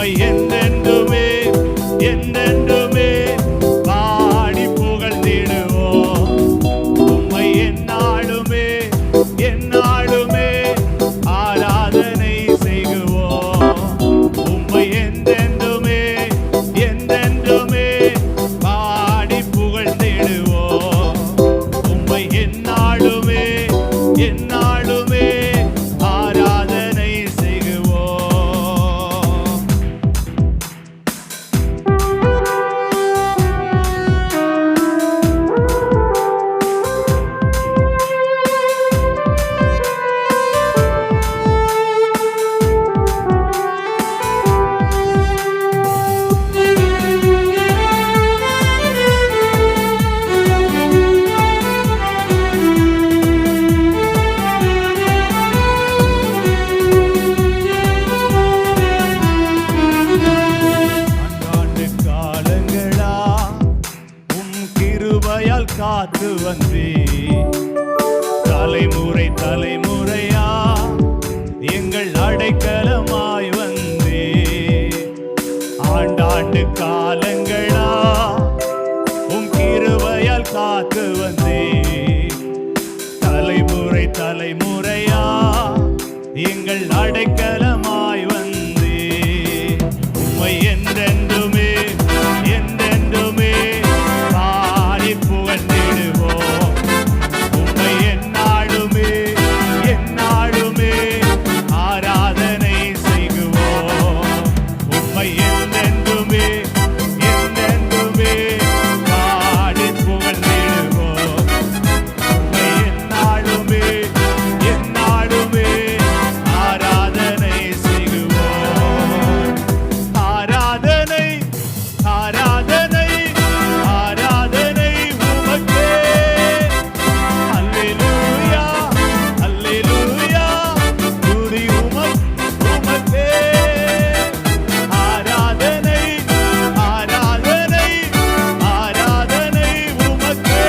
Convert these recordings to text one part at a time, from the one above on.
உம்மை என்றென்றுமே என்றென்றுமே பாடி புகழ்ந்திடுவோம். உம்மை எந்நாளுமே எந்நாளுமே ஆராதனை செய்குவோம். உம்மை என்றென்றுமே என்றென்றுமே பாடி புகழ்ந்திடுவோம். உம்மை எந்நாளுமே எந்நாளுமே ஆராதனை செய்குவோம். ஆண்டாண்டு காலங்களா உம் கிருபையால் காத்து வந்தே, தலைமுறை தலைமுறையா எங்கள் அடைக்கலமாய் வந்தே. ஆண்டாண்டு காலங்களா உம் கிருபையால் காத்து வந்தே, தலைமுறை தலைமுறையா எங்கள் அடைக்கலமாய் வந்தே. உம்மை என்றென்றுமே என்றென்றுமே பாடி புகழ்ந்திடுவோம். உம்மை எந்நாளுமே எந்நாளுமே ஆராதனை செய்குவோம். உம்மை என்றென்றுமே என்றென்றுமே பாடி புகழ்ந்திடுவோம். உம்மை எந்நாளுமே எந்நாளுமே ஆராதனை செய்குவோம். ஆராதனை ஆராதனை ஆராதனை உமக்கே. அல்லேலூயா அல்லேலூயா துதி உமக்கே. ஆராதனை ஆராதனை ஆராதனை உமக்கே.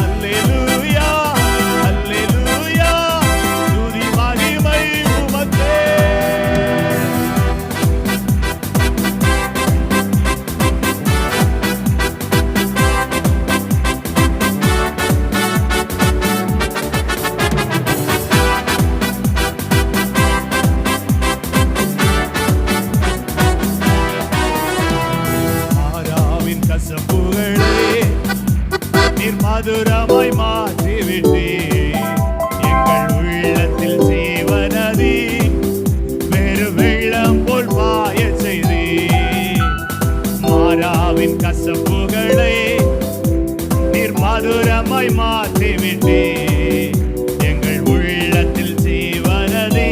அல்லேலூயா அல்லேலூயா துதி மகிமை உமக்கே. மாறாவின் கசப்புகளே நீர் மதுரமாய் மாற்றிவிட்டே, எங்கள் உள்ளத்தில் ஜீவநதி வேறு வெள்ளம் போல் பாயச் செய்தே. மாறாவின் கசப்புகளை நீர் மதுரமாய் மாற்றிவிட்டே, எங்கள் உள்ளத்தில் ஜீவநதி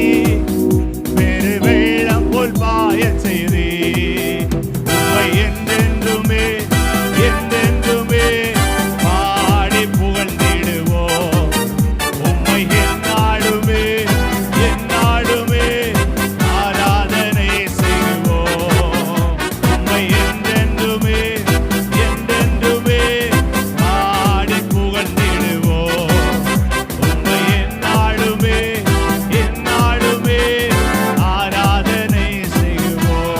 வேறு வெள்ளம் போல் பாயச் செய்தே. உம்மை என்றென்றுமே என்றென்றுமே பாடி புகழ்ந்திடுவோம். உம்மை எந்நாளுமே எந்நாளுமே ஆராதனை செய்வோம். உம்மை என்றென்றுமே என்றென்றுமே பாடி புகழ்ந்திடுவோம். உம்மை எந்நாளுமே எந்நாளுமே ஆராதனை செய்வோம்.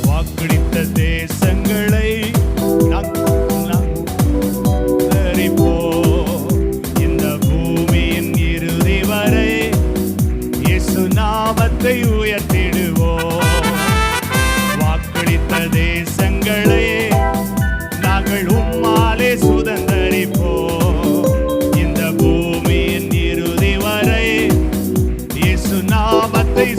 வாக்களித்த தேசங்களை தரிப்போம். இந்த பூமியின் இறுதி வரை இயேசு நாமத்தை உயர்த்திடுவோம். வாக்களித்த தேசங்களை நாங்கள் உம்மாலே சுதந்தரிப்போம். இந்த பூமியின் இறுதி வரை இயேசு நாமத்தை